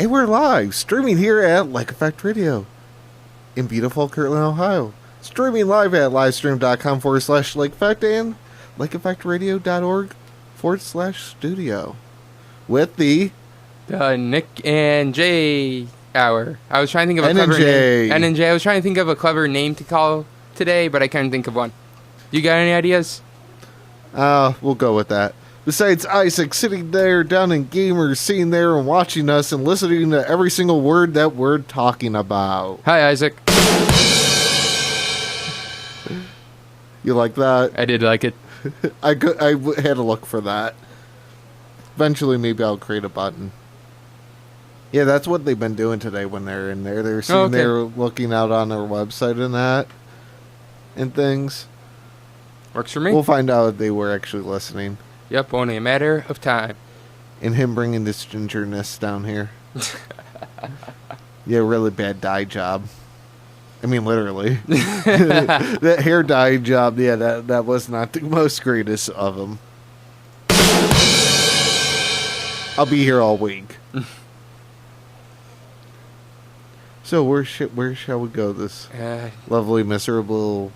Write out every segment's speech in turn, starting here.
And we're live, streaming here at Like Effect Radio in beautiful Kirtland, Ohio. Streaming live at livestream.com/Lake Effect and lakeeffectradio.org/studio. With the Nick and Jay hour. I was trying to think of a N clever and J. name. N and J. I was trying to think of a clever name to call today, but I couldn't think of one. You got any ideas? We'll go with that. Besides Isaac sitting there down in Gamers, sitting there and watching us and listening to every single word that we're talking about. Hi, Isaac. You like that? I did like it. I had to look for that. Eventually, maybe I'll create a button. Yeah, that's what they've been doing today when they're in there. They're sitting there looking out on their website and that and things. Works for me. We'll find out if they were actually listening. Yep, only a matter of time. And him bringing this gingerness down here. Yeah, really bad dye job. I mean, literally. That hair dye job, yeah, that was not the most greatest of them. I'll be here all week. So where shall we go this lovely, miserable,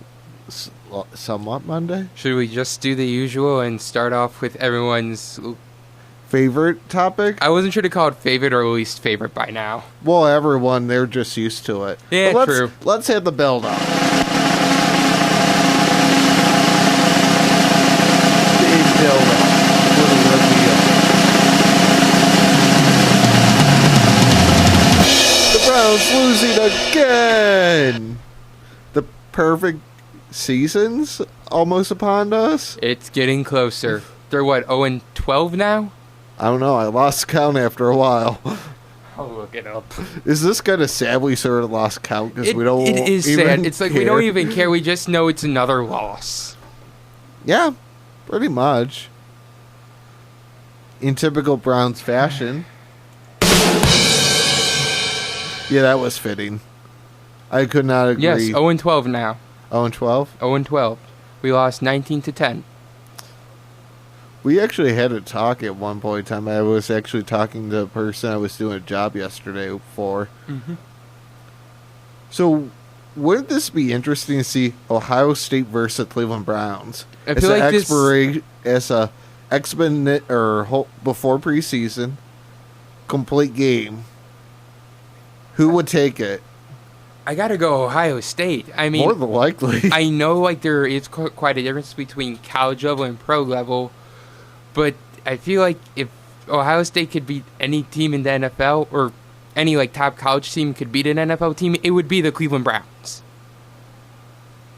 somewhat Monday? Should we just do the usual and start off with everyone's favorite topic? I wasn't sure to call it favorite or least favorite by now. Well, everyone, they're just used to it. Yeah, true. Let's hit the build up. Big build up. The Browns losing again. The perfect season's almost upon us. It's getting closer. They're what, 0-12 now? I don't know. I lost count after a while. I'll look it up. Is this kind of sad we sort of lost count because we don't It is even sad. It's like care? we don't even care. We just know it's another loss. Yeah, pretty much. In typical Browns fashion. Yeah, that was fitting. I could not agree. Yes, 0-12 now. 0-12? 0-12. We lost 19-10. We actually had a talk at one point in time. I was actually talking to a person I was doing a job yesterday for. Mm-hmm. So, wouldn't this be interesting to see Ohio State versus the Cleveland Browns? I feel like as a exponent or before preseason complete game. Who would take it? I gotta go Ohio State. I mean, more than likely. I know like there is quite a difference between college level and pro level, but I feel like if Ohio State could beat any team in the NFL or any like top college team could beat an NFL team, it would be the Cleveland Browns.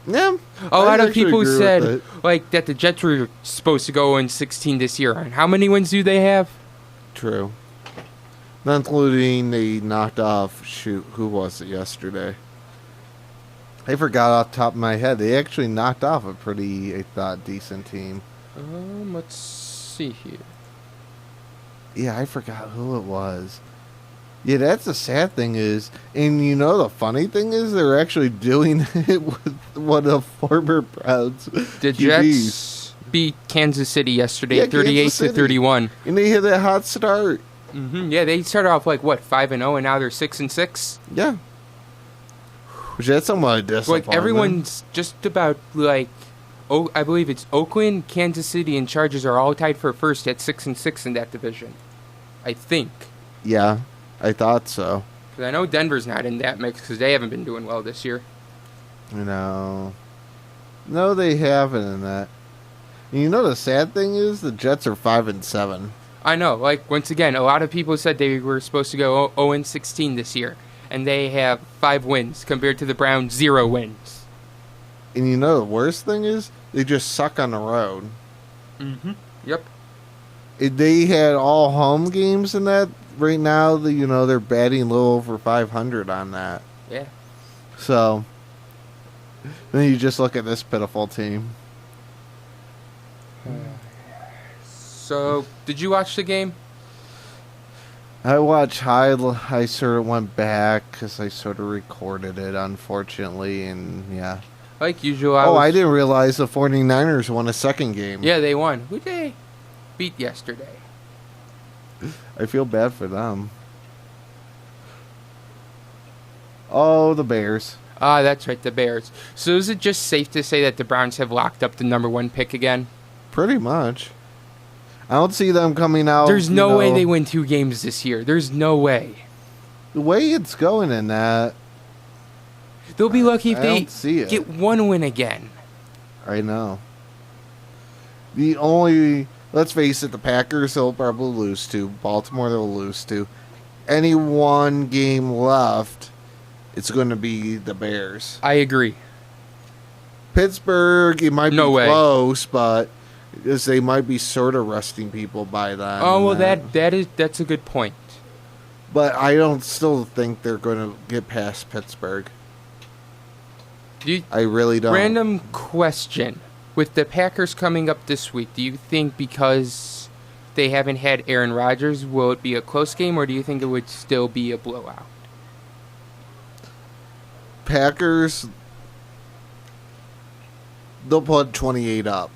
Yeah, a lot of people said like that the Jets were supposed to go 0-16 this year. And how many wins do they have? True. Not including they knocked off, who was it yesterday? I forgot off the top of my head. They actually knocked off a pretty, I thought, decent team. Let's see here. Yeah, I forgot who it was. Yeah, that's the sad thing is, and you know the funny thing is, they're actually doing it with one of former Browns. The Jets beat Kansas City yesterday, 38-31, and they had that hot start. Mm-hmm. Yeah, they started off like what 5-0, and now they're 6-6. Yeah, which that's somewhat disappointing. Like everyone's just about like, I believe it's Oakland, Kansas City, and Chargers are all tied for first at 6-6 in that division. I think. Yeah, I thought so. Because I know Denver's not in that mix because they haven't been doing well this year. No, they haven't in that. And you know the sad thing is the Jets are 5-7. I know, like, once again, a lot of people said they were supposed to go 0-16 this year, and they have 5 wins compared to the Browns' 0 wins. And you know the worst thing is they just suck on the road. Mm-hmm. Yep. They had all home games in that. Right now, they're batting a little over 500 on that. Yeah. So, then you just look at this pitiful team. So, did you watch the game? I watched I sort of went back because I sort of recorded it, unfortunately, and yeah. Like usual, I didn't realize the 49ers won a second game. Yeah, they won. Who they beat yesterday? I feel bad for them. Oh, the Bears. Ah, that's right, the Bears. So is it just safe to say that the Browns have locked up the number 1 pick again? Pretty much. I don't see them coming out. There's no way they win 2 games this year. There's no way. The way it's going in that, They'll be lucky if I they don't see it. get 1 win again. I know. The only, let's face it, the Packers they'll probably lose to. Baltimore they'll lose to. Any one game left, it's going to be the Bears. I agree. Pittsburgh, it might No be way. close, but because they might be sort of resting people by then. Oh, well, that's a good point. But I don't still think they're going to get past Pittsburgh. I really don't. Random question. With the Packers coming up this week, do you think because they haven't had Aaron Rodgers, will it be a close game, or do you think it would still be a blowout? Packers, they'll put 28 up.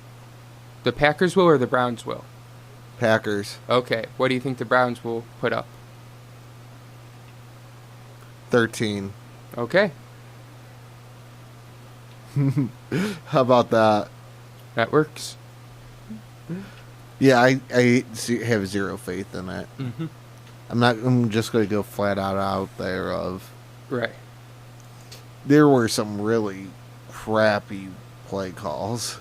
The Packers will or the Browns will? Packers, Okay. What do you think the Browns will put up? 13. Okay. How about that? That works. Yeah, I have zero faith in it. Mm-hmm. I'm just going to go flat out there of Right. there were some really crappy play calls.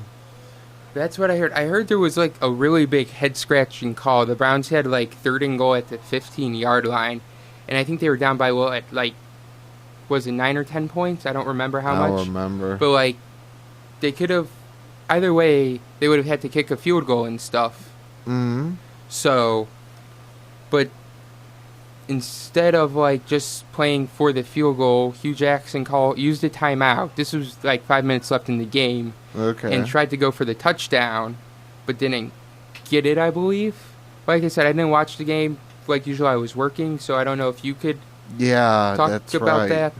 That's what I heard. I heard there was like a really big head-scratching call. The Browns had like 3rd and goal at the 15-yard line, and I think they were down by was it 9 or 10 points? I don't remember how much. I don't remember. But like, they could have. Either way, they would have had to kick a field goal and stuff. Mm-hmm. So, but instead of like just playing for the field goal, Hugh Jackson used a timeout. This was like 5 minutes left in the game. Okay. And tried to go for the touchdown, but didn't get it, I believe. Like I said, I didn't watch the game. Like usual, I was working, so I don't know if you could Yeah, talk that's about right. that.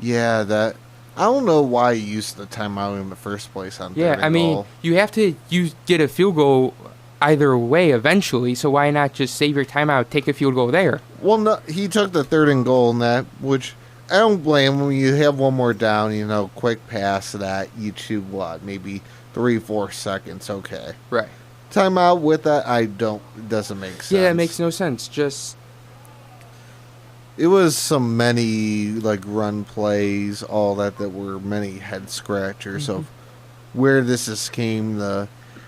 Yeah, that. I don't know why you used the timeout in the first place on Yeah, third and I mean, goal. you have to get a field goal either way eventually, so why not just save your timeout, take a field goal there? Well, no, he took the 3rd and goal in that, which I don't blame him. When you have one more down, quick pass that, you chew maybe 3-4 seconds, okay. Right. Timeout with that, it doesn't make sense. Yeah, it makes no sense. Just It was so many, run plays, all that were many head scratchers of where this came,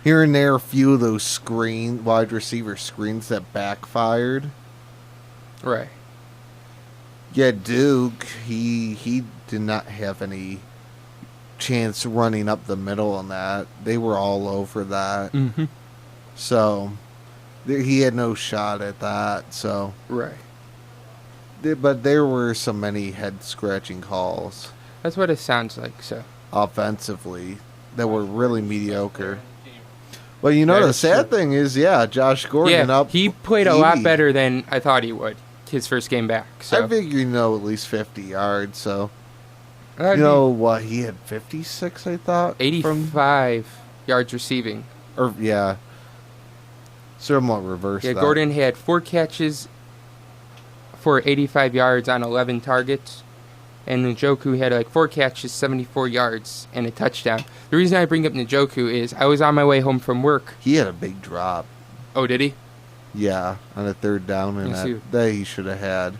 here and there, a few of those wide receiver screens that backfired. right. Yeah, Duke, he did not have any chance running up the middle on that. They were all over that. Mm-hmm. So, he had no shot at that. So, Right. but there were so many head-scratching calls That's what it sounds like. So. offensively that were really mediocre. But That the is sad true. thing is, Josh Gordon Yeah, up. he played a lot 80. better than I thought he would. His first game back. So. I figure at least 50 yards. So That'd be what he had 56, I thought. 85 yards receiving. Somewhat reverse. Yeah, that. Gordon had 4 catches for 85 yards on 11 targets. And Njoku had 4 catches, 74 yards, and a touchdown. The reason I bring up Njoku is I was on my way home from work. He had a big drop. Oh, did he? Yeah, on a 3rd down and Yes, that he should have had.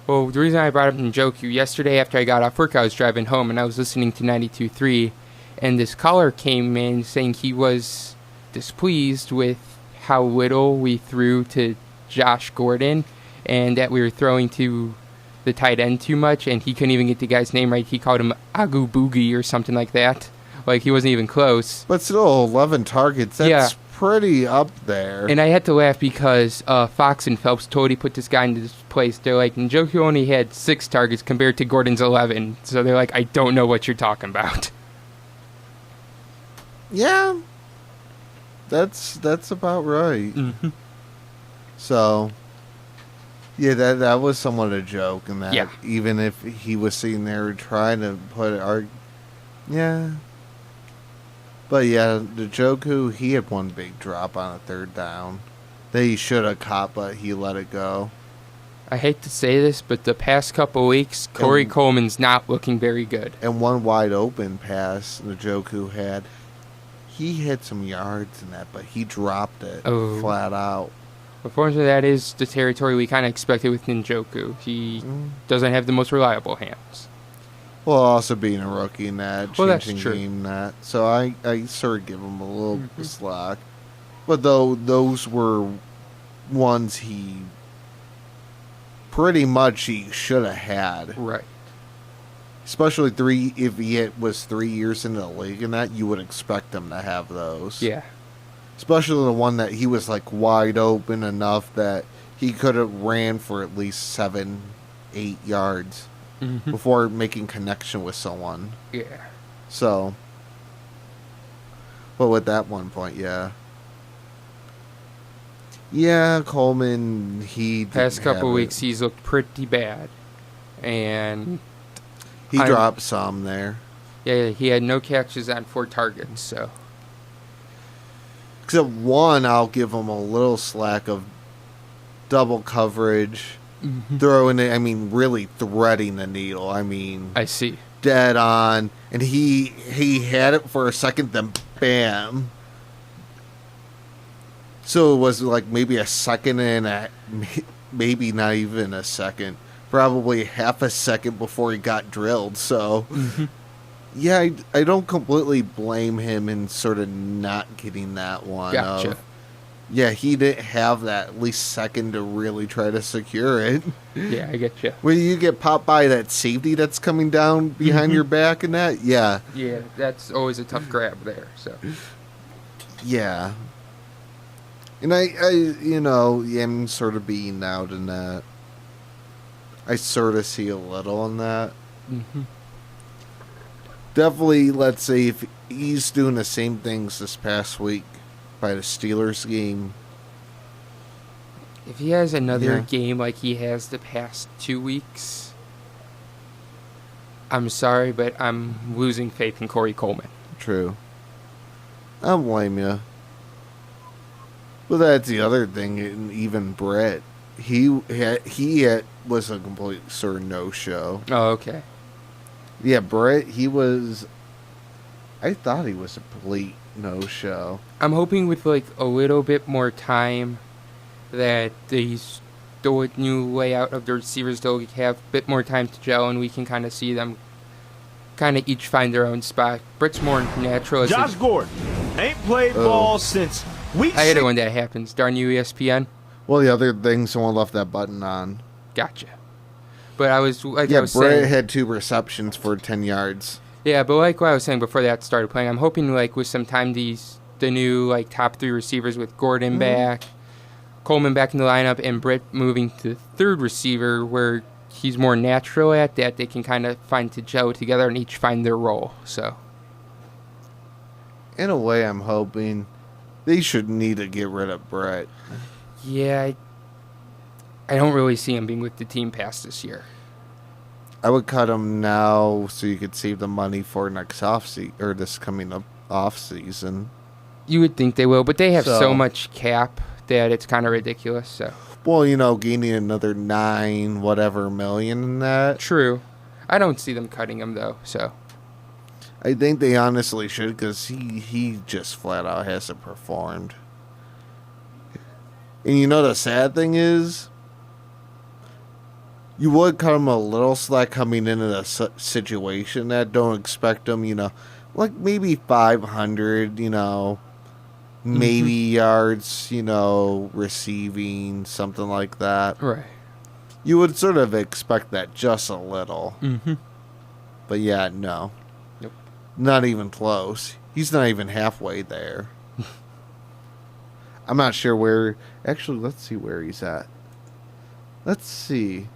Well, the reason I brought up Njoku, yesterday after I got off work, I was driving home and I was listening to 92.3, and this caller came in saying he was displeased with how little we threw to Josh Gordon and that we were throwing to the tight end too much, and he couldn't even get the guy's name right. He called him Agu Boogie or something like that. Like, he wasn't even close. But still, 11 targets. That's Yeah. pretty up there. And I had to laugh because Fox and Phelps totally put this guy into this place. They're like, Njoku only had 6 targets compared to Gordon's 11. So they're like, I don't know what you're talking about. Yeah, that's about right. Mm-hmm. So, yeah, that was somewhat a joke, and that Yeah. even if he was sitting there trying to put it, yeah. But yeah, Njoku, he had one big drop on a 3rd down that he should have caught, but he let it go. I hate to say this, but the past couple weeks, Corey Coleman's not looking very good. And one wide open pass Njoku had. He had some yards in that, but he dropped it flat out. Unfortunately, that is the territory we kind of expected with Njoku. He doesn't have the most reliable hands. Well, also being a rookie in that, changing true. game that. So I sort of give him a little slack. But though those were ones he pretty much he should have had. Right. Especially if he was 3 years into the league and that, you would expect him to have those. Yeah. Especially the one that he was like wide open enough that he could have ran for at least 7-8 yards before making connection with someone. Yeah. So, but with that 1 point, yeah. Yeah, Coleman, he past couple weeks he's looked pretty bad. And he dropped some there. Yeah, he had no catches on 4 targets, so. Except one, I'll give him a little slack of double coverage, throwing it, really threading the needle. I see. Dead on. And he had it for a second, then bam. So it was like maybe a second and maybe not even a second. Probably half a second before he got drilled. So, yeah, I don't completely blame him in sort of not getting that one. Gotcha. Yeah, he didn't have that at least second to really try to secure it. Yeah, I get you. When you get popped by that safety that's coming down behind your back and that, yeah. Yeah, that's always a tough grab there. So. Yeah. And I am sort of being out in that. I sort of see a little in that. Definitely, let's say if he's doing the same things this past week by the Steelers game. If he has another game like he has the past 2 weeks, I'm sorry, but I'm losing faith in Corey Coleman. True. I don't blame you. But that's the other thing, and even Brett, he was a complete sort of no-show. Oh, okay. Yeah, Brett, I thought he was a complete no-show. I'm hoping with like a little bit more time that the new layout of the receivers they'll have a bit more time to gel and we can kind of see them kind of each find their own spot. Brett's more natural. Josh Gordon ain't played ball since week 6. I hate it when that happens. Darn you, ESPN. Well, the other thing, someone left that button on. Gotcha. But I was like, yeah, I was Brett saying, had 2 receptions for 10 yards. Yeah, but like what I was saying before that started playing, I'm hoping like with some time the new like top 3 receivers with Gordon back, Coleman back in the lineup, and Brett moving to the 3rd receiver where he's more natural at that, they can kind of find to gel together and each find their role. So, in a way, I'm hoping they should need to get rid of Brett. Yeah, I don't really see him being with the team past this year. I would cut him now so you could save the money for next or this coming up off season. You would think they will, but they have so much cap that it's kind of ridiculous. So, well, gaining another 9 whatever million in that. True. I don't see them cutting him though. So, I think they honestly should because he just flat out hasn't performed. And the sad thing is, you would cut him a little slack coming into the situation that don't expect him, like maybe 500, maybe yards, receiving, something like that. right. You would sort of expect that just a little. But yeah, no. Nope. Not even close. He's not even halfway there. I'm not sure where. Actually, let's see where he's at. Let's see.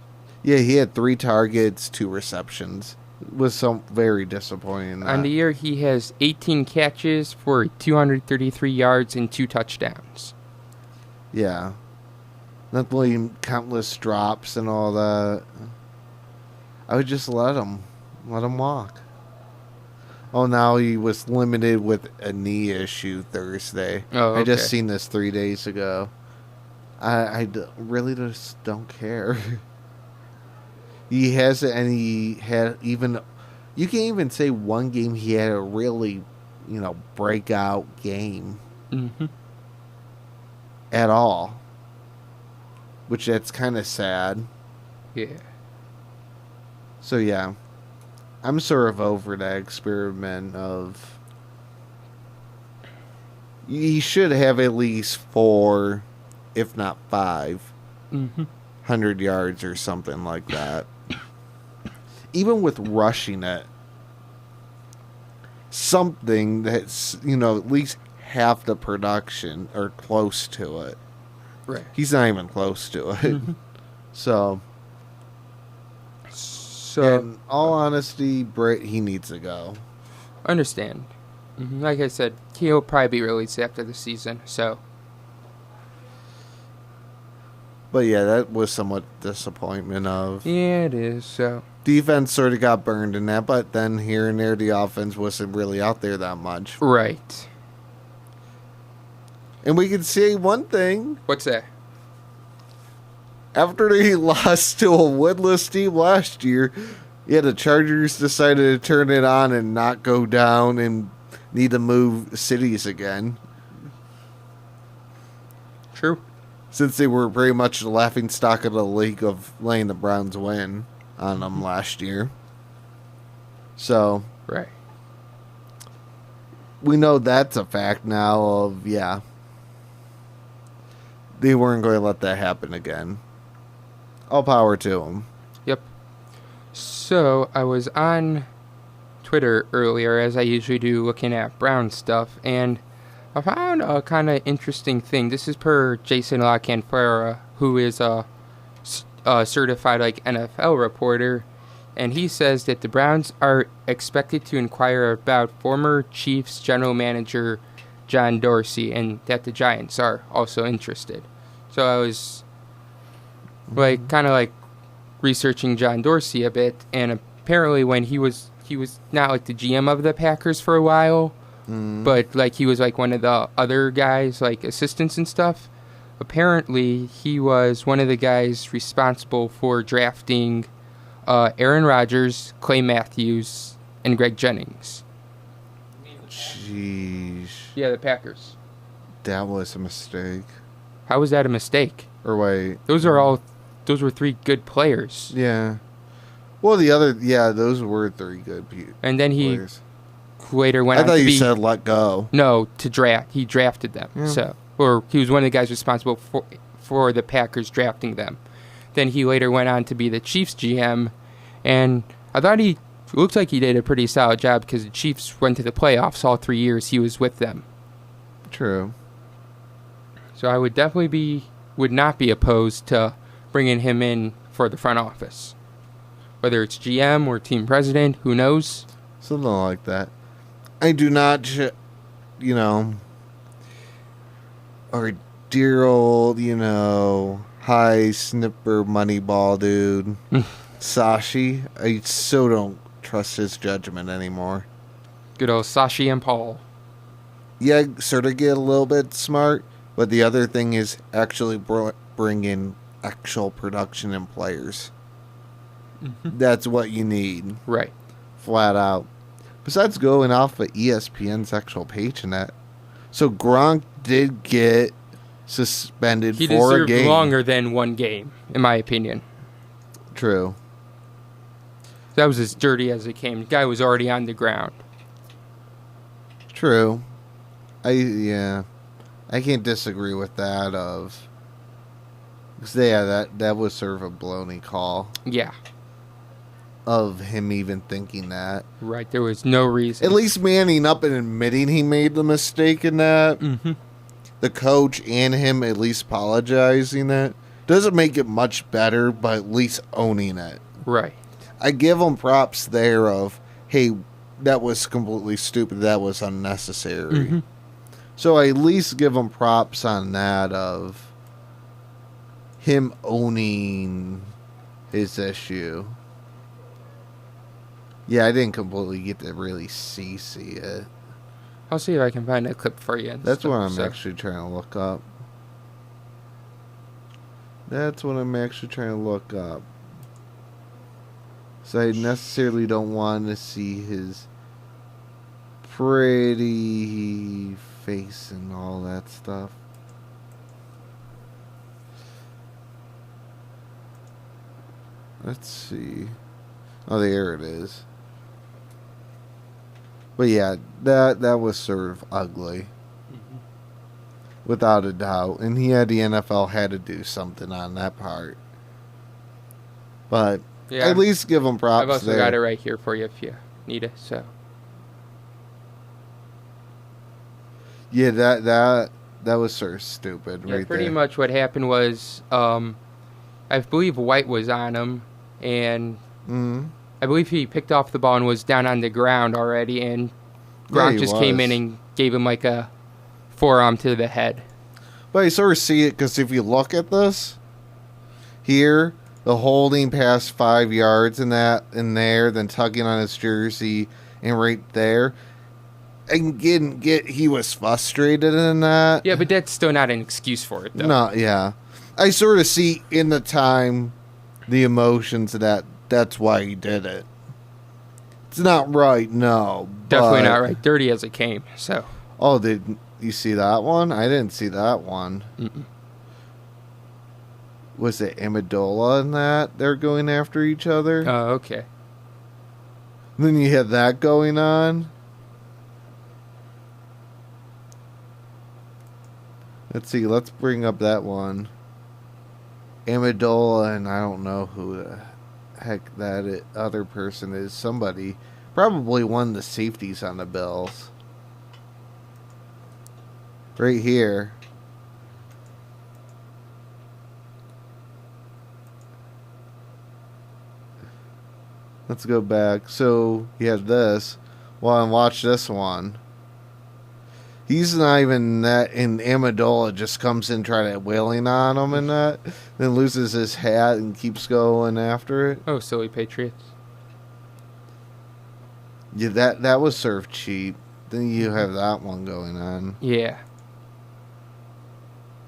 Yeah, he had 3 targets, 2 receptions. It was very disappointing. On the year, he has 18 catches for 233 yards and 2 touchdowns. Yeah. Not believing countless drops and all that. I would just let him walk. Oh, now he was limited with a knee issue Thursday. Oh, okay. I just seen this 3 days ago. really just don't care. He hasn't, and he had even. You can't even say one game he had a really, breakout game at all. Which that's kind of sad. Yeah. So yeah, I'm sort of over that experiment of. He should have at least 4, if not 5, 100 yards or something like that. Even with rushing it, something that's, at least half the production or close to it. Right. He's not even close to it. So, in all honesty, he needs to go. Understand. Like I said, he'll probably be released after the season, so. But yeah, that was somewhat disappointment of. Yeah, it is, so. Defense sort of got burned in that, but then here and there the offense wasn't really out there that much. Right. And we can say one thing. What's that? After they lost to a winless team last year, the Chargers decided to turn it on and not go down and need to move cities again. True. Since they were pretty much the laughingstock of the league of letting the Browns win on them last year. So. Right. We know that's a fact now of, they weren't going to let that happen again. All power to them. Yep. So, I was on Twitter earlier, as I usually do, looking at Brown stuff, and I found a kind of interesting thing. This is per Jason La Canfora, who is a certified NFL reporter, and he says that the Browns are expected to inquire about former Chiefs general manager John Dorsey, and that the Giants are also interested. So I was kind of researching John Dorsey a bit, and apparently when he was not the GM of the Packers for a while, but he was one of the other guys, assistants and stuff. Apparently he was one of the guys responsible for drafting Aaron Rodgers, Clay Matthews, and Greg Jennings. Jeez. Yeah, the Packers. That was a mistake. How was that a mistake? Or wait. Those were 3 good players. Yeah. Well, those were 3 good players. And then he later went on to I thought you said let go. No, to draft. He drafted them. Yeah. So, or he was one of the guys responsible for the Packers drafting them. Then he later went on to be the Chiefs GM, and I thought he looked like he did a pretty solid job because the Chiefs went to the playoffs all 3 years he was with them. True. So I would not be opposed to bringing him in for the front office. Whether it's GM or team president, who knows? Something like that. I do not, our dear old, high snipper moneyball dude, Sashi. I so don't trust his judgment anymore. Good old Sashi and Paul. Yeah, sort of get a little bit smart, but the other thing is actually bring in actual production and players. That's what you need. Right. Flat out. Besides going off of ESPN's actual page and that. So Gronk did get suspended he for a game. He deserved longer than 1 game, in my opinion. True. That was as dirty as it came. The guy was already on the ground. True. I can't disagree with that because that was sort of a baloney call. Yeah. Of him even thinking that. Right, there was no reason. At least manning up and admitting he made the mistake in that. Mm-hmm. The coach and him at least apologizing that. Doesn't make it much better, but at least owning it. Right. I give him props there of, hey, that was completely stupid. That was unnecessary. Mm-hmm. So I at least give him props on that of him owning his issue. Yeah, I didn't completely get to really see it. I'll see if I can find a clip for you. That's what I'm actually trying to look up. That's what I'm actually trying to look up. So I necessarily don't want to see his pretty face and all that stuff. Let's see. Oh, there it is. But yeah, that was sort of ugly. Without a doubt. And the NFL had to do something on that part. But Yeah. at least give them props I've also there. got it right here for you if you need it. So Yeah, that was sort of stupid yeah, right pretty there. much what happened was I believe White was on him, and Mm-hmm. I believe he picked off the ball and was down on the ground already, and Gronk he just came was. in and gave him like a forearm to the head. But I sort of see it because if you look at this, here, the holding past 5 yards in there, then tugging on his jersey, and right there, and he was frustrated in that. Yeah, but that's still not an excuse for it, though. No, yeah. I sort of see in the time the emotions of that's why he did it. It's not right, no. Definitely but- not right. Dirty as it came, so. Oh, did you see that one? I didn't see that one. Mm-mm. Was it Amendola in that? They're going after each other? Oh, okay. Then you had that going on. Let's see. Let's bring up that one. Amendola, and I don't know who the heck that other person is. Somebody. Probably one of the safeties on the Bills. Right here. Let's go back. So, he had this. Well, and watch this one. He's not even that, and Amendola just comes in trying to wailing on him and that, then loses his hat and keeps going after it. Oh, silly Patriots. Yeah, that was served cheap. Then you have that one going on. Yeah.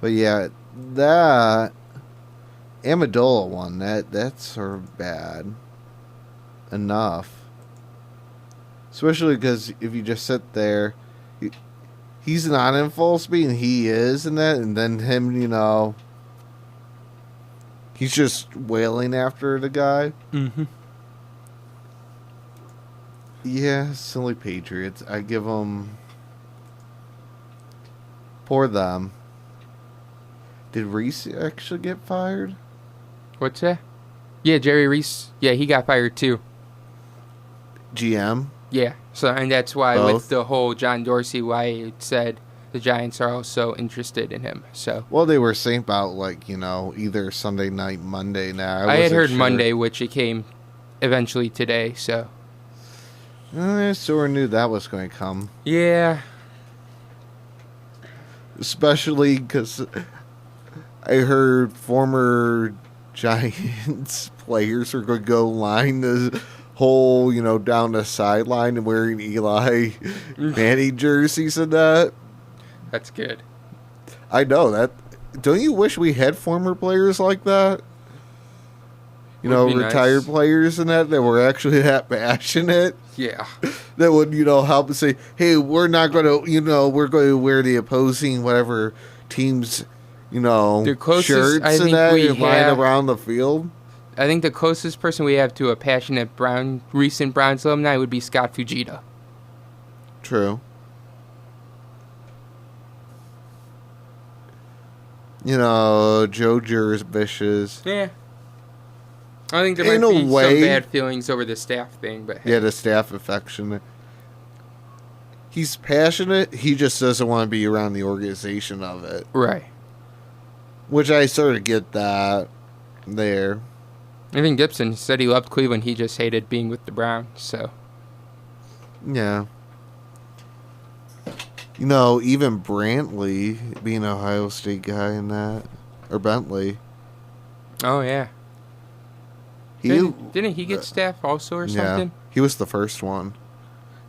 But yeah, that Amendola one, that's sort of bad enough. Especially because if you just sit there, he's not in full speed, and he is in that, and then him, he's just wailing after the guy. Mm-hmm. Yeah, silly Patriots. I give them... Poor them. Did Reese actually get fired? What's that? Yeah, Jerry Reese. Yeah, he got fired too. GM? Yeah. So, and that's why Both? with the whole John Dorsey, why it said the Giants are also interested in him. So Well, they were saying about, either Sunday night, Monday now. I had wasn't heard sure. Monday, which it came eventually today. So I sort of knew that was going to come. yeah. Especially because I heard former Giants players are going to go line the whole, down the sideline and wearing Eli Manning jerseys and that. That's good. I know that. Don't you wish we had former players like that? Would be Retired nice. players and that were actually that passionate. Yeah. That would, help us say, hey, we're not going to, we're going to wear the opposing whatever team's, The closest shirts I and think that we and line have- around the field. I think the closest person we have to a passionate recent Browns alumni would be Scott Fujita. True. Joe Jurbish's. Yeah. I think there In might a be way- some bad feelings over the staff thing, but Yeah, the staff affection. He's passionate. He just doesn't want to be around the organization of it. right. Which I sort of get that there. I think Gibson said he loved Cleveland. He just hated being with the Browns. So Yeah. Even Brantley being an Ohio State guy in that. Or Bentley. oh yeah, didn't he get staff also or something? He was the first one.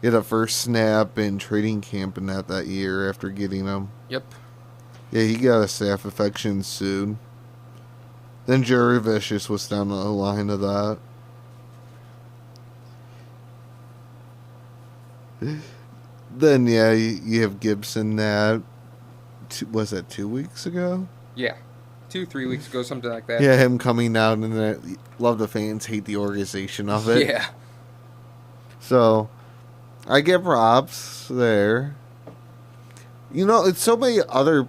He had a first snap in training camp in that year after getting him. Yep. Yeah, he got a staff affection soon. Then Jerry Vicious was down the line of that. Then, yeah, you have Gibson that. Was that 2 weeks ago? Yeah. 2-3 weeks ago, something like that. Yeah, him coming out and that. Love the fans, hate the organization of it. Yeah. So, I give props there. You know, it's so many other.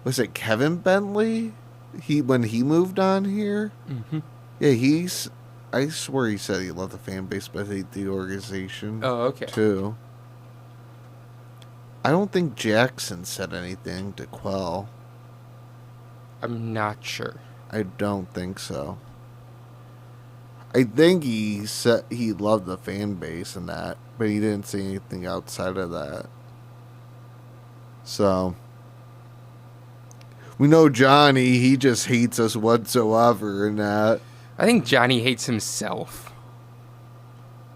Was it Kevin Bentley? When he moved on here? Mm-hmm. Yeah, I swear he said he loved the fan base, but hate the organization. Oh, okay. Too. I don't think Jackson said anything to quell. I'm not sure. I don't think so. I think he said he loved the fan base and that, but he didn't say anything outside of that. So, we know Johnny, he just hates us whatsoever and that. I think Johnny hates himself.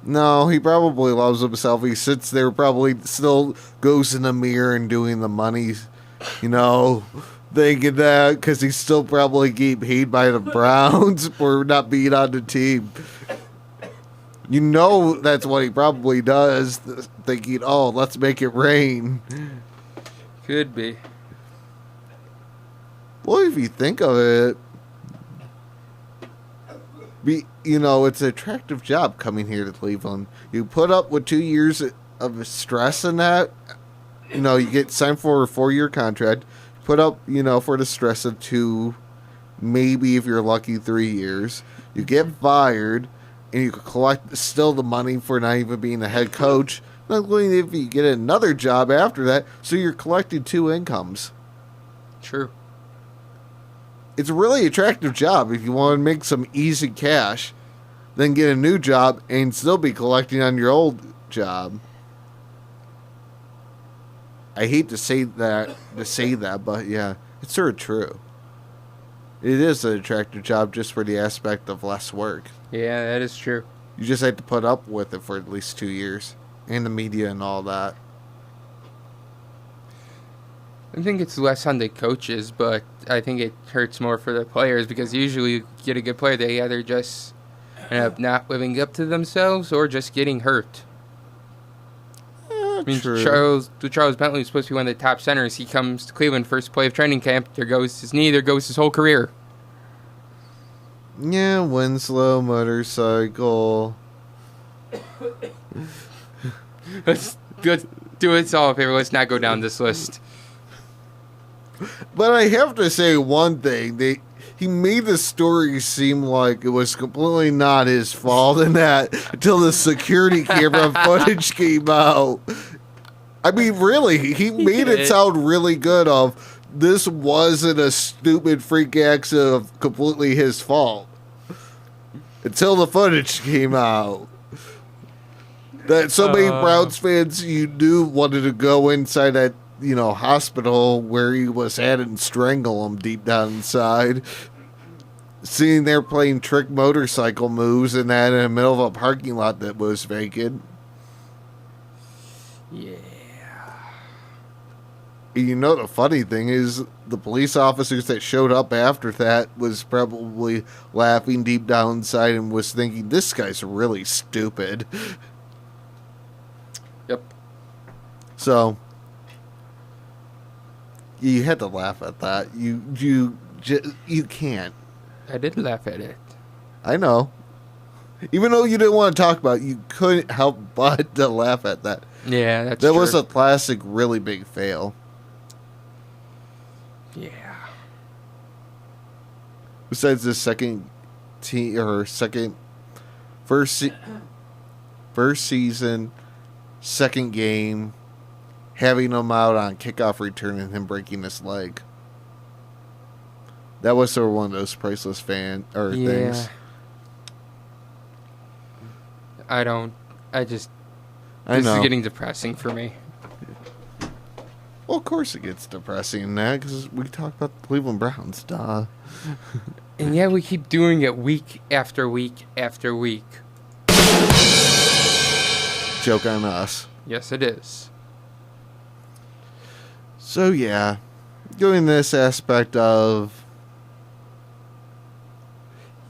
No, he probably loves himself. He sits there, probably still goes in the mirror and doing the money, thinking that because he's still probably getting paid by the Browns for not being on the team. You know that's what he probably does, thinking, oh, let's make it rain. Could be. Well, if you think of it, it's an attractive job coming here to Cleveland. You put up with 2 years of stress in that. You get signed for a 4-year contract. Put up, for the stress of 2, maybe if you're lucky, 3 years. You get fired, and you collect still the money for not even being a head coach. Not only if you get another job after that, so you're collecting 2 incomes. True. It's a really attractive job if you want to make some easy cash, then get a new job and still be collecting on your old job. I hate to say that, but yeah, it's sort of true. It is an attractive job just for the aspect of less work. Yeah, that is true. You just have to put up with it for at least 2 years, and the media and all that. I think it's less on the coaches, but I think it hurts more for the players because usually you get a good player, they either just end up not living up to themselves or just getting hurt. True. Charles Bentley was supposed to be one of the top centers. He comes to Cleveland first play of training camp. There goes his knee. There goes his whole career. Yeah, Winslow, motorcycle. Let's do us all a favor. Let's not go down this list. But I have to say one thing. He made the story seem like it was completely not his fault in that until the security camera footage came out. I mean, really, he made it sound really good of this wasn't a stupid freak accident of completely his fault. Until the footage came out. That so many Browns fans you knew wanted to go inside that, hospital where he was at and strangle him deep down inside. Sitting there playing trick motorcycle moves and that in the middle of a parking lot that was vacant. Yeah. The funny thing is the police officers that showed up after that was probably laughing deep down inside and was thinking, this guy's really stupid. Yep. So, you had to laugh at that. You can't. I did laugh at it. I know. Even though you didn't want to talk about it, you couldn't help but to laugh at that. Yeah, that's true. That was a classic, really big fail. Yeah. Besides the first season, second game, having him out on kickoff return and him breaking his leg. That was sort of one of those priceless things. This is getting depressing for me. Well, of course it gets depressing in that because we talk about the Cleveland Browns, duh. And yeah, we keep doing it week after week after week. Joke on us. Yes, it is. So yeah, doing this aspect of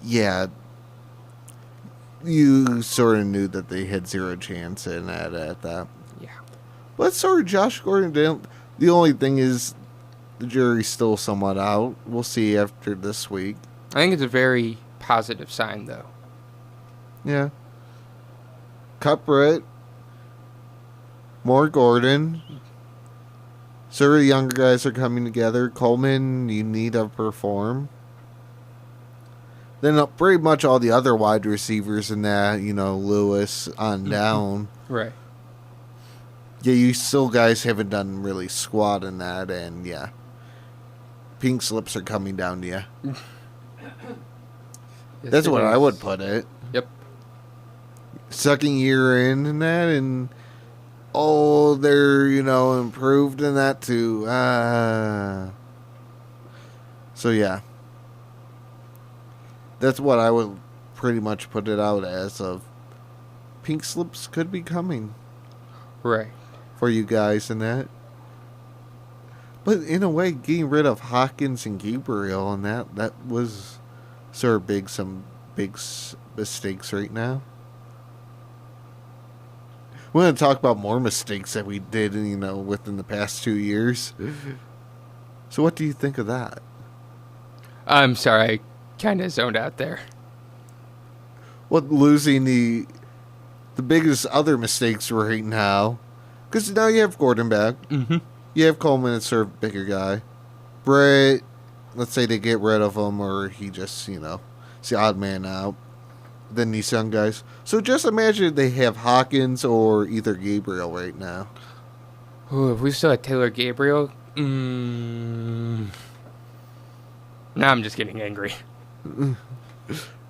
yeah, you sort of knew that they had zero chance in at that. Yeah. But sort of Josh Gordon, the only thing is the jury's still somewhat out. We'll see after this week. I think it's a very positive sign, though. Yeah. Cut Britt. More Gordon. Sort of younger guys are coming together. Coleman, you need to perform. Then pretty much all the other wide receivers in that, Lewis on down. Right. Yeah, you still guys haven't done really squat in that, and yeah. Pink slips are coming down to you. Yes, That's what I would put it. Yep. Second year in that, and they're, improved in that too. So yeah. That's what I would pretty much put it out as of pink slips could be coming. Right. For you guys in that. But in a way, getting rid of Hawkins and Gabriel and that was sort of some big mistakes right now. We're going to talk about more mistakes that we did, within the past 2 years. So what do you think of that? I'm sorry, I kind of zoned out there. Well, losing the biggest other mistakes right now, because now you have Gordon back. Mm-hmm. You have Coleman, it's sort of bigger guy. Britt, let's say they get rid of him, or he just, it's the odd man out. Then these young guys. So just imagine they have Hawkins or either Gabriel right now. Ooh, if we still had Taylor Gabriel, now I'm just getting angry.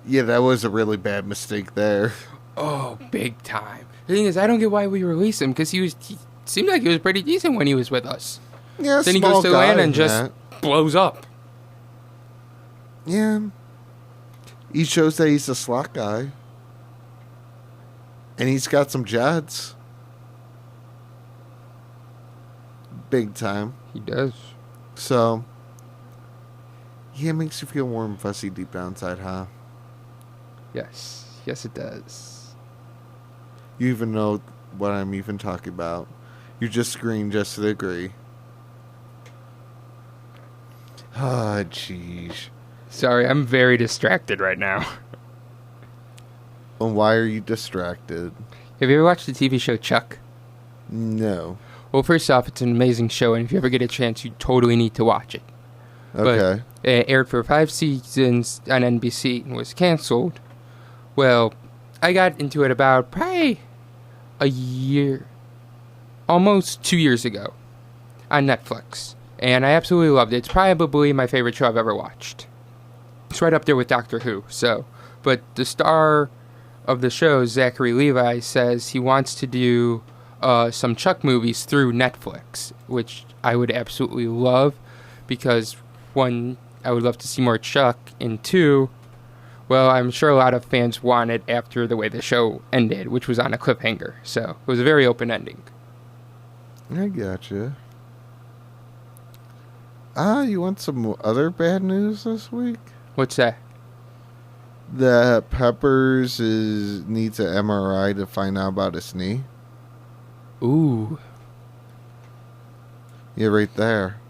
Yeah, that was a really bad mistake there. Oh, big time. The thing is, I don't get why we released him, because he seemed like he was pretty decent when he was with us. Yeah, then he goes to Atlanta and just blows up. Yeah. He shows that he's a slot guy. And he's got some jets. Big time. He does. So, yeah, it makes you feel warm and fuzzy deep down inside, huh? Yes. Yes, it does. You even know what I'm even talking about. You just scream just to agree. Ah, jeez. Sorry, I'm very distracted right now. And why are you distracted? Have you ever watched the TV show Chuck? No. Well, first off, it's an amazing show, and if you ever get a chance, you totally need to watch it. Okay. But it aired for 5 seasons on NBC and was canceled. Well, I got into it about probably a year, almost 2 years ago, on Netflix. And I absolutely loved it. It's probably my favorite show I've ever watched. It's right up there with Doctor Who. But the star of the show, Zachary Levi, says he wants to do some Chuck movies through Netflix, which I would absolutely love, because one, I would love to see more Chuck, and two, well, I'm sure a lot of fans want it after the way the show ended, which was on a cliffhanger. So it was a very open ending. I gotcha. You want some other bad news this week? What's that? That Peppers needs an MRI to find out about his knee. Ooh. Yeah, right there.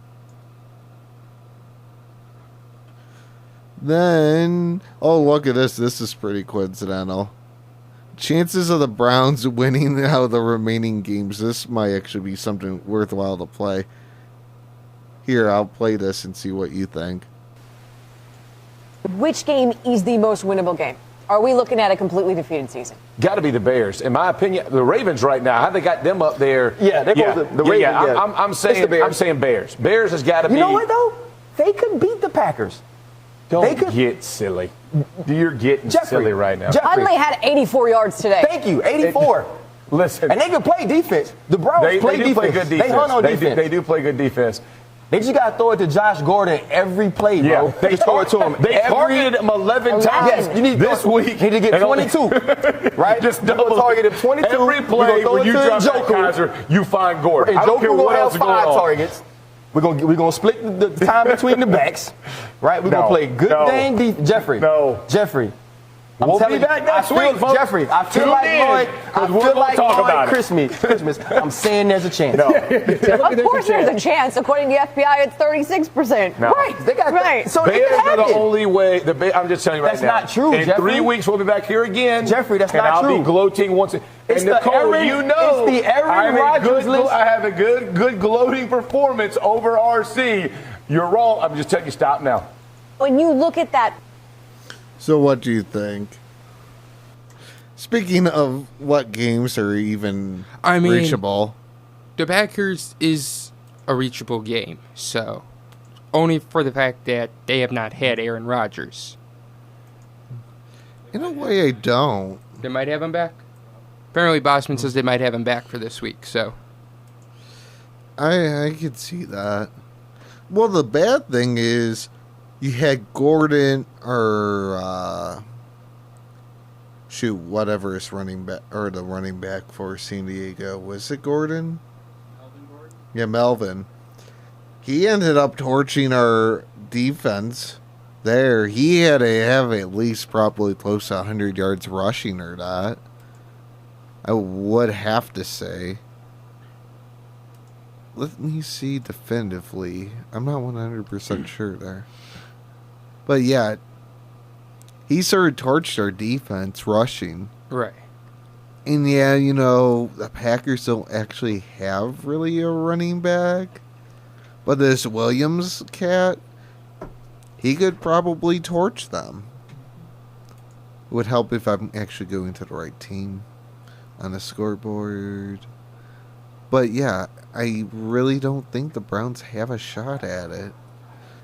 Then, look at this. This is pretty coincidental. Chances of the Browns winning out of the remaining games. This might actually be something worthwhile to play. Here, I'll play this and see what you think. Which game is the most winnable game? Are we looking at a completely defeated season? Got to be the Bears, in my opinion. The Ravens right now, how they got them up there? Yeah, they both the Ravens. Yeah, yeah. I'm saying Bears. Bears has got to be. You know what though? They could beat the Packers. Don't get silly. You're getting silly right now. Huntley had 84 yards today. Thank you, 84. Listen, and they can play defense. The Browns play defense. Play good defense. They hunt on defense. They do play good defense. They just got to throw it to Josh Gordon every play, bro. Yeah, they throw it to him. They targeted him 11 times. Yes, you need this week. He need to get 22, right? Just double target him 22. Every play when you drop that Kaiser, you find Gordon. And I don't care Joker what will else have is going 5 on. targets. We're gonna split the time between the backs, right? We're gonna play good dang defense. Jeffrey. We'll be back next week, folks. Jeffrey, I feel like Lloyd Christmas. I'm saying there's a chance. No. Of course there's a chance. According to the FBI, it's 36%. No. Right. They got right. So Bears are the only way. I'm just telling you right that's now. That's not true, In Jeffrey. 3 weeks, we'll be back here again. Jeffrey, that's and not true. And I'll be gloating once. It's and Nicole, it's the Aaron Rodgers list. I have a good gloating performance over RC. You're wrong. I'm just telling you, stop now. When you look at that. So what do you think? Speaking of what games are even reachable. The Packers is a reachable game, so only for the fact that they have not had Aaron Rodgers. In a way, I don't. They might have him back. Apparently, Bossman says they might have him back for this week, so. I could see that. Well, the bad thing is you had Gordon or whatever is running back or the running back for San Diego. Was it Gordon? Melvin Gordon? Yeah, Melvin. He ended up torching our defense there. He had to have at least probably close to 100 yards rushing or that. I would have to say. Let me see definitively. I'm not 100% sure there. But yeah, he sort of torched our defense rushing. Right. And yeah, the Packers don't actually have really a running back. But this Williams cat, he could probably torch them. It would help if I'm actually going to the right team on the scoreboard. But yeah, I really don't think the Browns have a shot at it.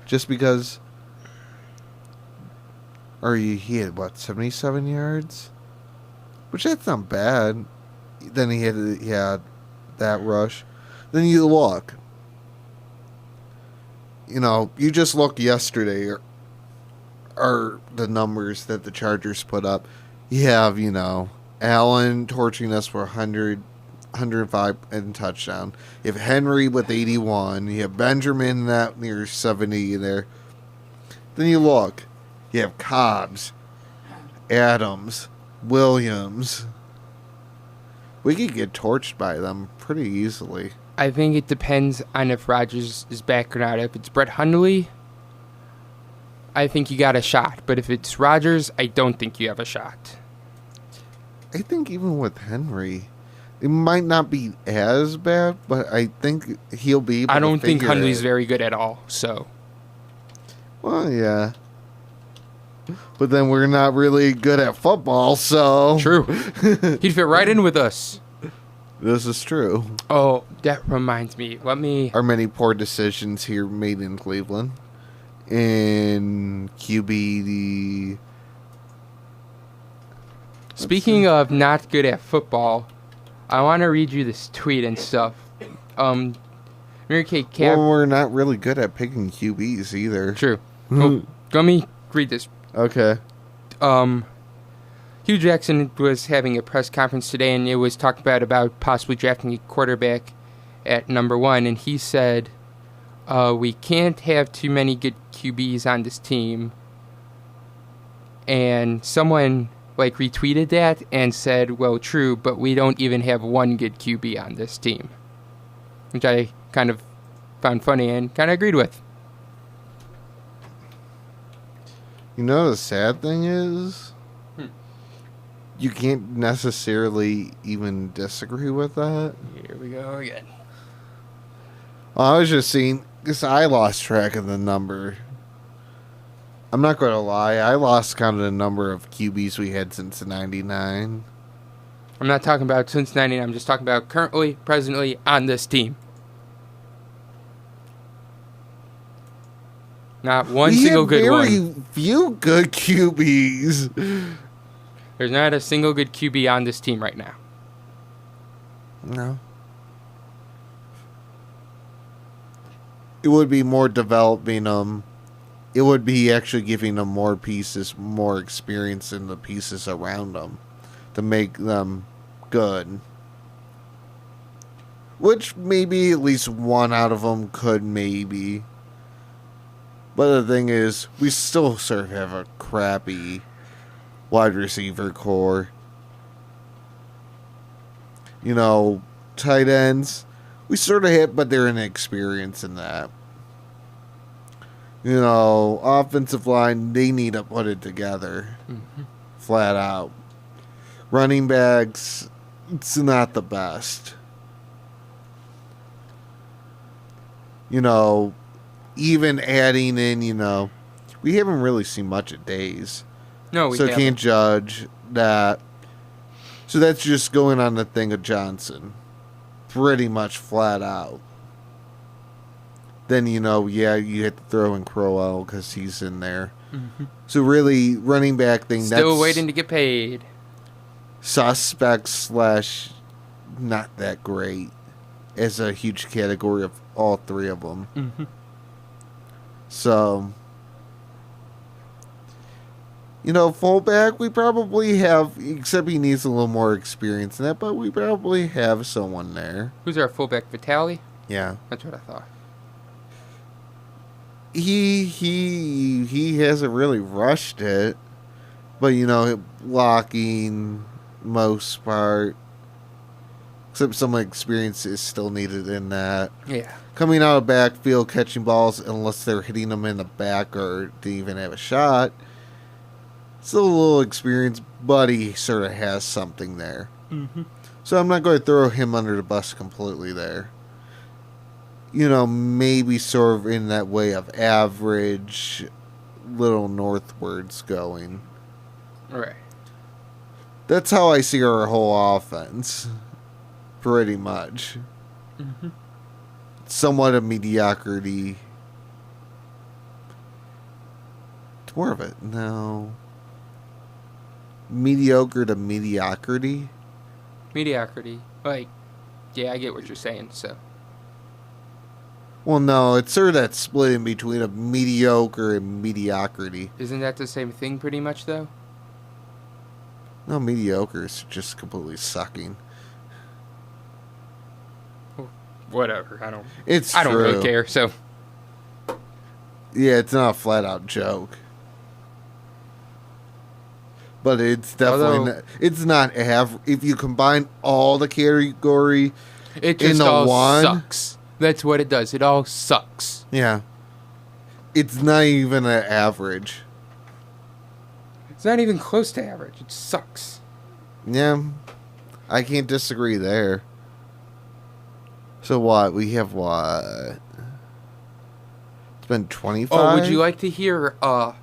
Just because... he had, 77 yards? Which, that's not bad. Then he had that rush. Then you look. You just look yesterday, or the numbers that the Chargers put up. You have, Allen torching us for 105 and touchdown. You have Henry with 81. You have Benjamin that near 70 there. Then you look. You have Cobbs, Adams, Williams. We could get torched by them pretty easily. I think it depends on if Rodgers is back or not. If it's Brett Hundley, I think you got a shot. But if it's Rodgers, I don't think you have a shot. I think even with Henry, it might not be as bad, but I think he'll be able to I don't think figure Hundley's it. very good at all, so. Well, yeah. But then we're not really good at football, so... True. He'd fit right in with us. This is true. Oh, that reminds me. Our many poor decisions here made in Cleveland. In QB... Speaking of not good at football, I want to read you this tweet and stuff. Mary Kay Cap... Well, we're not really good at picking QBs either. True. Let me read this. Okay. Hugh Jackson was having a press conference today, and it was talked about possibly drafting a quarterback at number 1, and he said, we can't have too many good QBs on this team. And someone retweeted that and said, well, true, but we don't even have one good QB on this team. Which I kind of found funny and kind of agreed with. The sad thing is, you can't necessarily even disagree with that. Here we go again. I was just seeing, because I lost track of the number. I'm not going to lie, I lost count of the number of QBs we had since '99. I'm not talking about since '99, I'm just talking about currently, presently, on this team. Not one single good one. We have very few good QBs. There's not a single good QB on this team right now. No. It would be more developing them. It would be actually giving them more pieces, more experience in the pieces around them to make them good. which maybe at least one out of them could maybe. But the thing is, we still sort of have a crappy wide receiver core. You know, tight ends, we sort of hit, but they're inexperienced in that. You know, offensive line, they need to put it together. Flat out. Running backs, it's not the best. You know, even adding in, you know, we haven't really seen much of Days. No, we so haven't. can't judge that. So that's just going on the thing of Johnson. Pretty much flat out. Then, you know, yeah, you have to throw in Crowell because he's in there. So really, running back thing, Still that's waiting to get paid. suspect / not that great as a huge category of all three of them. So, you know, fullback, we probably have, except he needs a little more experience in that, but we probably have someone there. Who's our fullback? Vitale? Yeah. That's what I thought. He hasn't really rushed it, but, you know, blocking, most part, except some experience is still needed in that. Yeah. Coming out of backfield, catching balls, unless they're hitting them in the back or to even have a shot. Still a little experience, but he sort of has something there. So I'm not going to throw him under the bus completely there. You know, maybe sort of in that way of average, little northwards going. Right. That's how I see our whole offense. Pretty much. Somewhat of mediocrity. It's more of it. No. Mediocre to mediocrity. Mediocrity. Like, yeah, I get what you're saying, so. Well, no, it's sort of that split in between of mediocre and mediocrity. Isn't that the same thing pretty much, though? No, mediocre is just completely sucking. Whatever. I don't True. really care, so. Yeah, it's not a flat out joke. But it's definitely it's not if you combine all the category It just in the all one, sucks. That's what it does. It all sucks. Yeah. It's not even an average. It's not even close to average. It sucks. Yeah. I can't disagree there. So what? We have what? It's been 25? Oh, would you like to hear a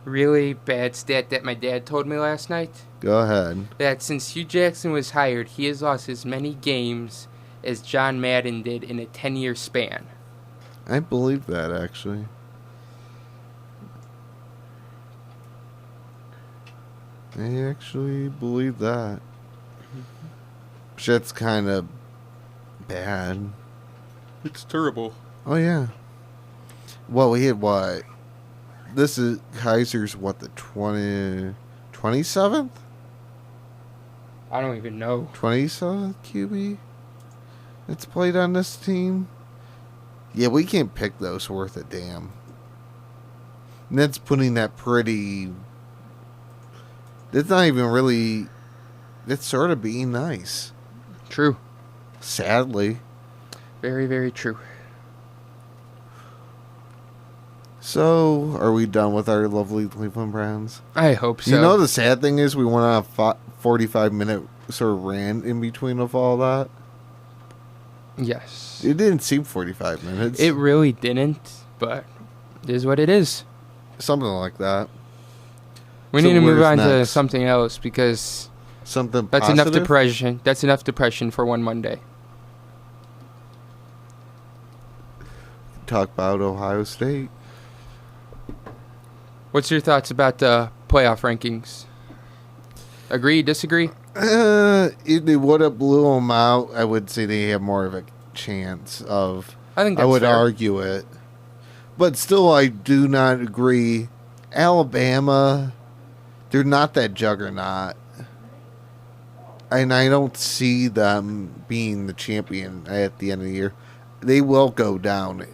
really bad stat that my dad told me last night? Go ahead. That since Hugh Jackson was hired, he has lost as many games as John Madden did in a 10-year span. I believe that, actually. I actually believe that. But that's kind of bad. It's terrible. Oh, yeah. Well, we had what? This is Kaiser's, what, the 27th? I don't even know. 27th QB that's played on this team? Yeah, we can't pick those worth a damn. And that's putting that pretty... That's not even really... That's sort of being nice. True. Sadly. Very, very true. So, are we done with our lovely Cleveland Browns? I hope so. You know the sad thing is we went on a 45-minute sort of rant in between of all that? Yes. It didn't seem 45 minutes. It really didn't, but it is what it is. Something like that. We So need to move where's on to next? something else because Something that's positive? enough depression. That's enough depression for one Monday. Talk about Ohio State. What's your thoughts about the playoff rankings? Agree, disagree? If they would have blew them out, I would say they have more of a chance of... I think I that's would fair. argue it. But still, I do not agree. Alabama, they're not that juggernaut. and I don't see them being the champion at the end of the year. They will go down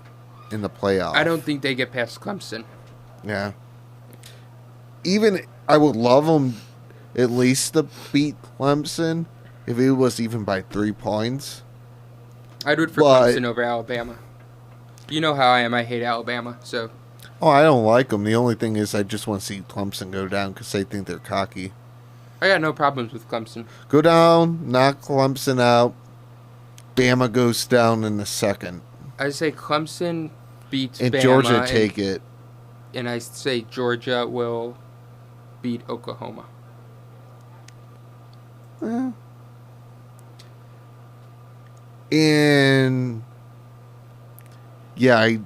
in the playoffs. I don't think they get past Clemson. Yeah. Even I would love them at least to beat Clemson if it was even by 3 points. I'd root for Clemson over Alabama. You know how I am. I hate Alabama, so. Oh, I don't like them. The only thing is I just want to see Clemson go down because they think they're cocky. I got no problems with Clemson. Go down, knock Clemson out. Bama goes down in the second. I say Clemson beats and Bama. Georgia take it. And I say Georgia will beat Oklahoma. And yeah, I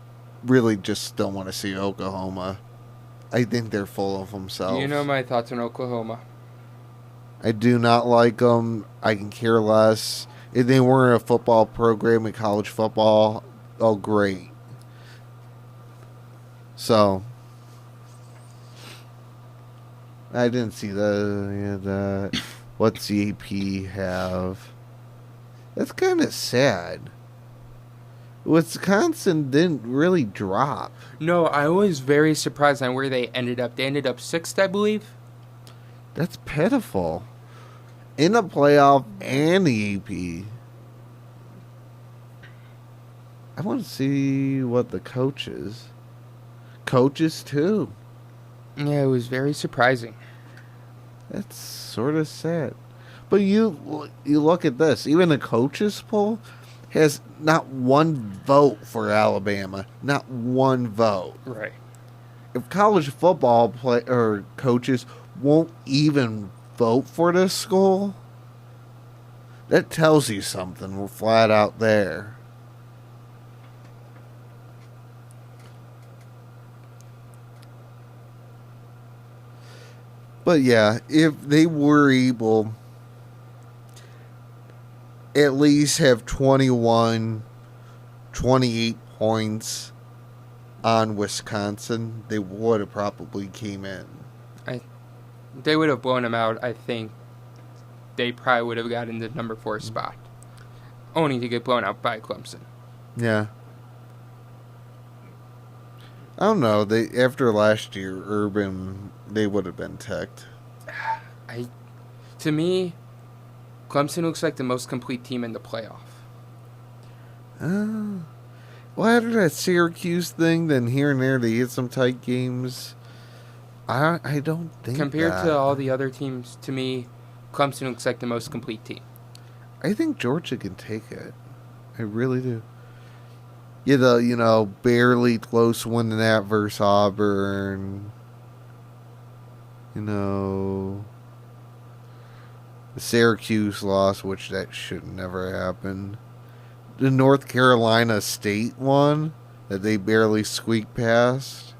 really just don't want to see Oklahoma. I think they're full of themselves. You know my thoughts on Oklahoma. I do not like them. I can care less. If they weren't a football program in college football, oh great. So I didn't see that. What's the AP have? That's kind of sad. Wisconsin didn't really drop. No, I was very surprised on where they ended up. They ended up 6th, I believe. That's pitiful. In the playoff and the AP. I want to see what the coaches. Coaches, too. Yeah, it was very surprising. That's sort of sad. But you look at this. Even the coaches poll has not one vote for Alabama. Not one vote. Right. If college football coaches won't even vote for this school, that tells you something. We're flat out there. But yeah, if they were able at least have 21, 28 points on Wisconsin, they would have probably came in. They would have blown them out. I think they probably would have gotten the number 4 spot, only to get blown out by Clemson. Yeah. I don't know. They after last year, Urban, they would have been ticked. To me, Clemson looks like the most complete team in the playoff. Well, after that Syracuse thing, then here and there they hit some tight games. I don't think Compared that. to all the other teams, to me, Clemson looks like the most complete team. I think Georgia can take it. I really do. Yeah, barely close winning that versus Auburn. The Syracuse loss, which that should never happen. The North Carolina State one that they barely squeaked past.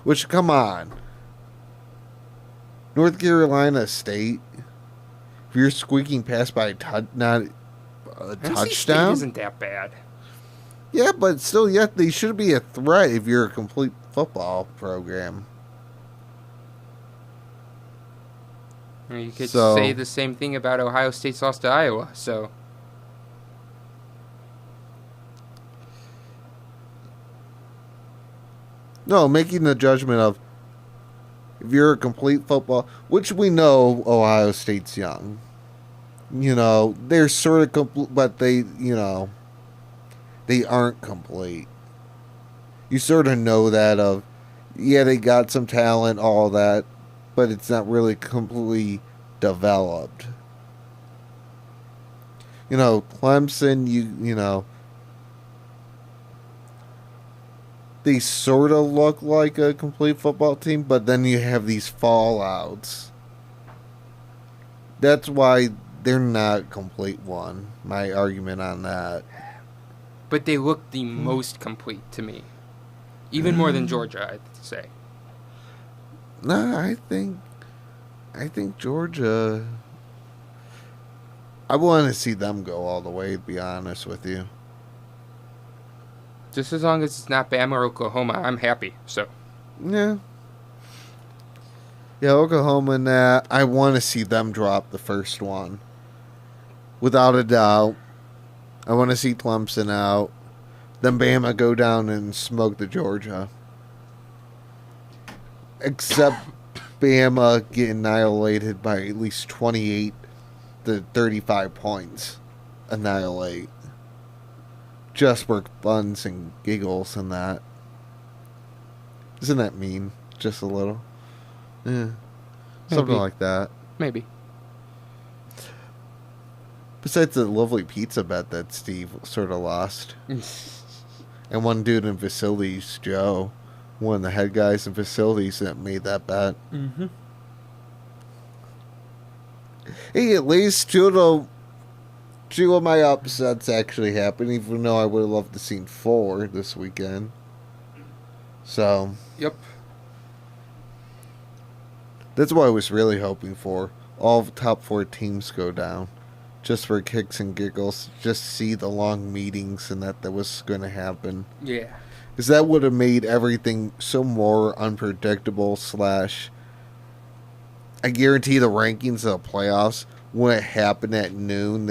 Which, come on. North Carolina State, if you're squeaking past by not a touchdown. State isn't that bad. Yeah, but still, yet they should be a threat if you're a complete football program. You could say the same thing about Ohio State's loss to Iowa, so. No, making the judgment of if you're a complete football, which we know Ohio State's young. They're sort of complete, but they aren't complete. You sort of know that they got some talent, all that, but it's not really completely developed. Clemson, they sort of look like a complete football team, but then you have these fallouts. That's why they're not complete one. My argument on that. But they look the most complete to me. Even more than Georgia, I'd say. No, I think Georgia. I want to see them go all the way, to be honest with you. Just as long as it's not Bama or Oklahoma, I'm happy. So. Yeah. Yeah, Oklahoma and that. I want to see them drop the first one. Without a doubt. I want to see Clemson out. Then Bama go down and smoke the Georgia. Except Bama get annihilated by at least 28 to 35 points. Annihilate. Just for funs and giggles and that. Isn't that mean? Just a little. Yeah. Something Maybe. like that. Maybe. Besides the lovely pizza bet that Steve sort of lost. And one dude in facilities, Joe, one of the head guys in facilities that made that bet. Mm-hmm. Hey, at least two of my upsets actually happened, even though I would have loved to seen 4 this weekend. So, Yep. that's what I was really hoping for. All the top 4 teams go down. Just for kicks and giggles. Just see the long meetings and that was going to happen. Yeah. Because that would have made everything so more unpredictable / I guarantee the rankings of the playoffs, when it happened at noon,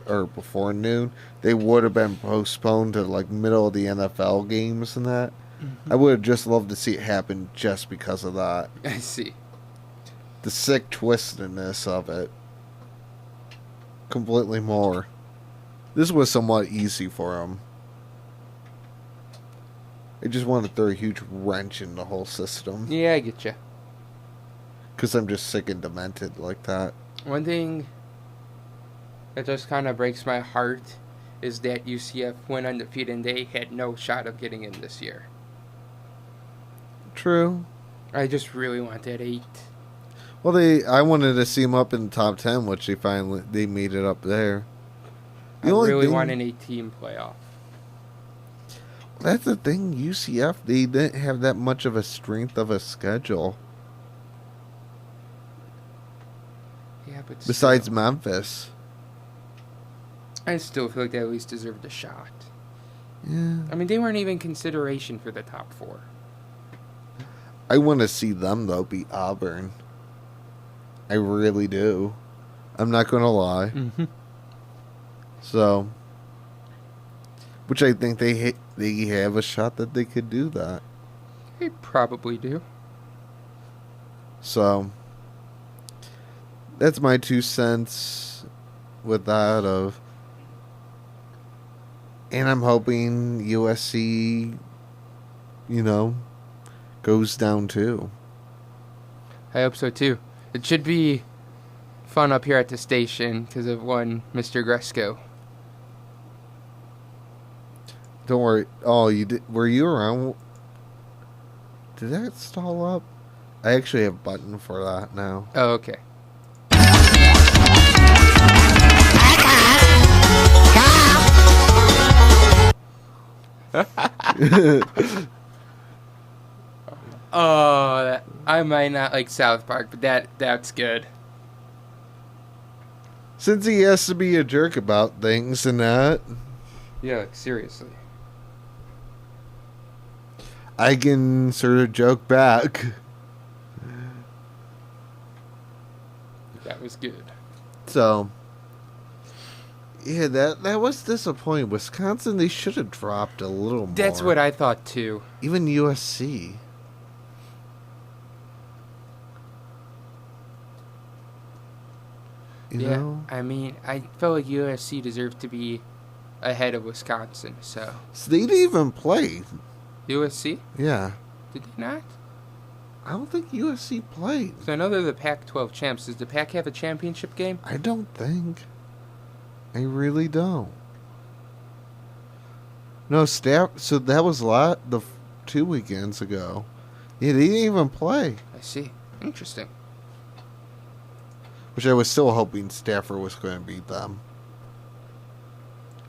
or before noon, they would have been postponed to like middle of the NFL games and that. I would have just loved to see it happen just because of that. I see. The sick twistedness of it. Completely more. This was somewhat easy for him. I just want to throw a huge wrench in the whole system. Yeah, I get you. Because I'm just sick and demented like that. One thing that just kind of breaks my heart is that UCF went undefeated and they had no shot of getting in this year. True. I just really want that 8. Well, I wanted to see them up in the top 10, which they made it up there. I really want an 8-team playoff. That's the thing, UCF, they didn't have that much of a strength of a schedule. Yeah, but Besides still, Memphis. I still feel like they at least deserved a shot. Yeah. I mean, they weren't even consideration for the top 4. I want to see them, though, beat Auburn. I really do. I'm not going to lie. Mm-hmm. So, which I think they have a shot that they could do that. They probably do. So, that's my 2 cents with that of... And I'm hoping USC, goes down too. I hope so too. It should be fun up here at the station because of one Mr. Gresco. Don't worry. Oh, you did? Were you around? Did that stall up? I actually have a button for that now. Oh, okay. Oh, I might not like South Park, but that's good. Since he has to be a jerk about things and that, Yeah, like, seriously. I can sort of joke back. That was good. So, yeah, that was disappointing. Wisconsin, they should have dropped a little more. That's what I thought too. Even USC. You know? I mean, I felt like USC deserved to be ahead of Wisconsin, so. So they didn't even play. USC? Yeah. Did they not? I don't think USC played. So I know they're the Pac-12 champs. Does the Pac have a championship game? I don't think. I really don't. No, staff. So that was 2 weekends ago. Yeah, they didn't even play. I see. Interesting. Which I was still hoping Stafford was going to beat them.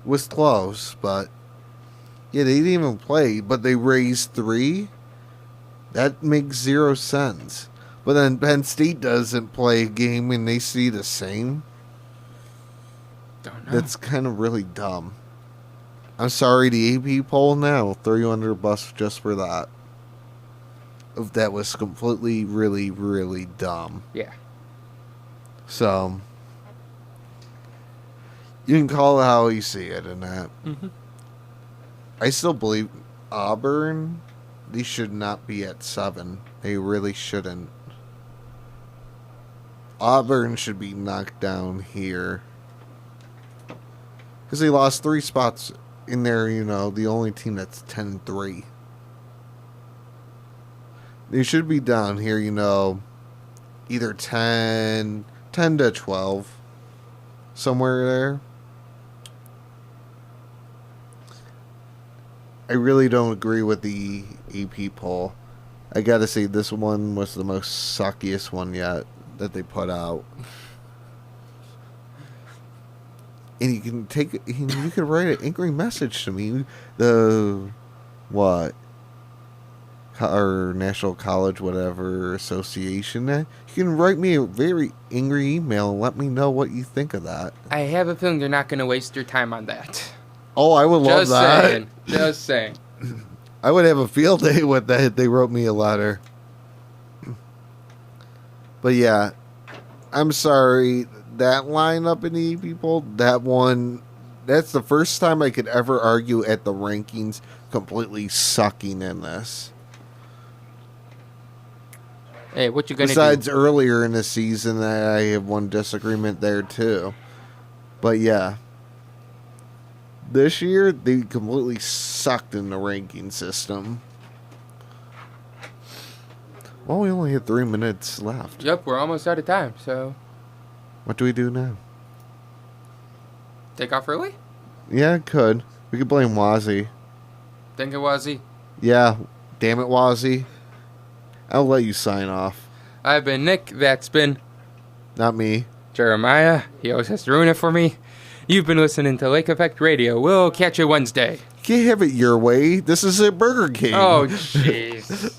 It was close, but yeah, they didn't even play. But they raised 3. That makes 0 sense. But then Penn State doesn't play a game and they see the same. Don't know. That's kind of really dumb. I'm sorry, the AP poll now will throw you under a bus just for that. that was completely, really, really dumb. Yeah. So, you can call it how you see it and that. Mm-hmm. I still believe Auburn, they should not be at 7. They really shouldn't. Auburn should be knocked down here. Because they lost 3 spots in there, the only team that's 10-3. They should be down here, either 10 to 12. Somewhere there. I really don't agree with the AP poll. I gotta say, this one was the most suckiest one yet that they put out. And you can write an angry message to me. Our National College whatever association. You can write me a very angry email and let me know what you think of that. I have a feeling they're not going to waste their time on that. Oh, I would love that. Saying. Just saying. I would have a field day with that if they wrote me a letter. But yeah, I'm sorry. That lineup in the people, that one, that's the first time I could ever argue at the rankings completely sucking in this. Hey, what you gonna Besides do? earlier in the season, I have one disagreement there too. But yeah. This year, they completely sucked in the ranking system. Well, we only have 3 minutes left. Yep, we're almost out of time, so... What do we do now? Take off early? Yeah, could. We could blame Wazzy. Think it was he? Yeah, damn it, Wazzy. I'll let you sign off. I've been Nick, that's been... Not me. Jeremiah, he always has to ruin it for me. You've been listening to Lake Effect Radio. We'll catch you Wednesday. You can't have it your way. This is a Burger King. Oh, jeez.